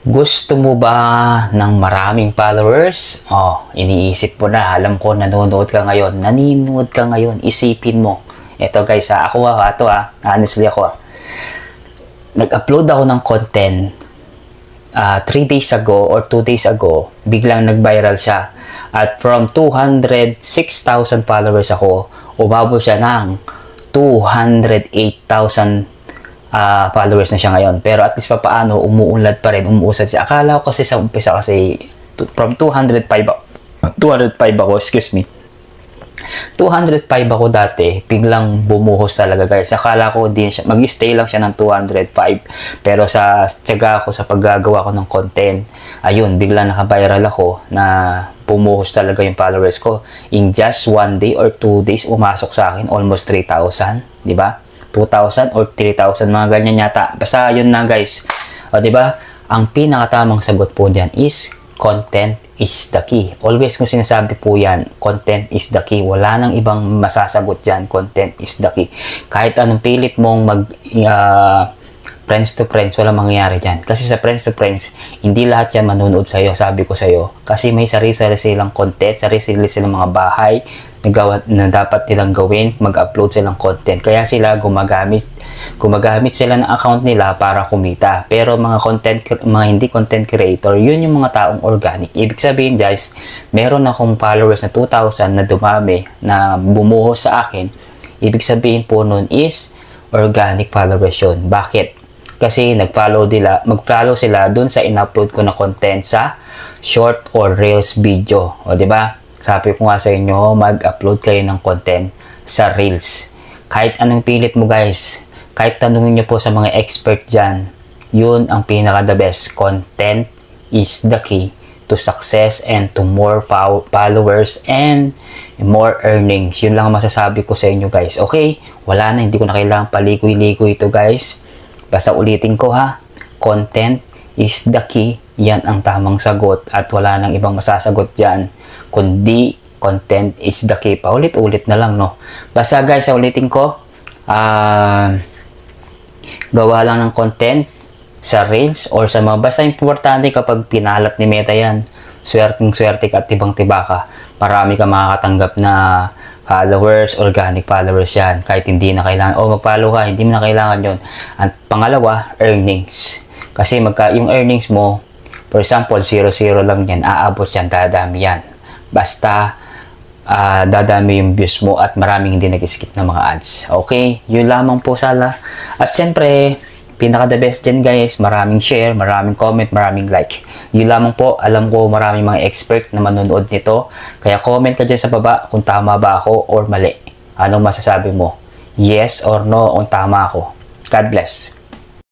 Gusto mo ba ng maraming followers? Oh, iniisip mo na. Alam ko, nanonood ka ngayon. Naninood ka ngayon. Isipin mo. Ito guys, honestly ako. Nag-upload ako ng content 3 days ago or 2 days ago. Biglang nag-viral siya. At from 206,000 followers ako, umabot siya ng 208,000 followers na siya ngayon. Pero at least paano umuunlad pa rin, umuusad siya. Akala ko kasi sa umpisa kasi from 205 ako, excuse me. 205 ako dati, biglang bumuhos talaga guys. Akala ko din siya, mag-stay lang siya ng 205. Pero sa tiyaga ako sa paggagawa ko ng content, ayun, biglang naka-viral ako na bumuhos talaga yung followers ko. In just 1 day or 2 days, umasok sa akin almost 3,000, di ba? 2,000 or 3,000, mga ganyan yata. Basta yun na guys. O diba, ang pinakatamang sagot po diyan is content is the key. Always kong sinasabi po yan, content is the key. Wala nang ibang masasagot dyan, content is the key. Kahit anong pilit mong mag friends to friends, wala mangyayari dyan. Kasi sa friends to friends, hindi lahat yan manunood sa'yo, sabi ko sa'yo. Kasi may sarili-sarili silang content, sarili-sarili silang mga bahay na dapat nilang gawin, mag-upload silang content. Kaya sila gumagamit sila ng account nila para kumita. Pero mga hindi content creator, yun yung mga taong organic. Ibig sabihin guys, meron akong followers na 2,000 na dumami, na bumuhos sa akin. Ibig sabihin po nun is organic followers yun. Bakit? Kasi mag-follow sila dun sa in-upload ko na content sa short or reels video. O diba? Sabi ko nga sa inyo, mag-upload kayo ng content sa reels. Kahit anong pilit mo guys, kahit tanungin nyo po sa mga expert dyan, yun ang pinaka the best. Content is the key to success and to more followers and more earnings. Yun lang ang masasabi ko sa inyo guys. Okay? Wala na, hindi ko na kailangan paligoy-ligoy ito guys. Basta ulitin ko ha, content is the key. Yan ang tamang sagot at wala nang ibang masasagot dyan kundi content is the key. Paulit-ulit na lang, no? Basta guys, ulitin ko, gawa lang ng content sa reels or sa mga, basta importante kapag pinalat ni Meta yan, swerteng-swerte ka at tibang-tiba ka. Marami ka makakatanggap na followers, organic followers yan. Kahit hindi na kailangan, mag-follow ka, hindi mo na kailangan yun. At pangalawa, earnings. Kasi yung earnings mo, for example, 0-0 lang yan, aabot yan, dadami yan. Basta, dadami yung views mo at maraming hindi nag-skip na mga ads. Okay? Yun lamang po sala. At syempre, pinaka the best dyan guys, maraming share, maraming comment, maraming like. Yun lamang po, alam ko maraming mga expert na manonood nito. Kaya comment ka dyan sa baba kung tama ba ako or mali. Anong masasabi mo? Yes or no kung tama ako. God bless.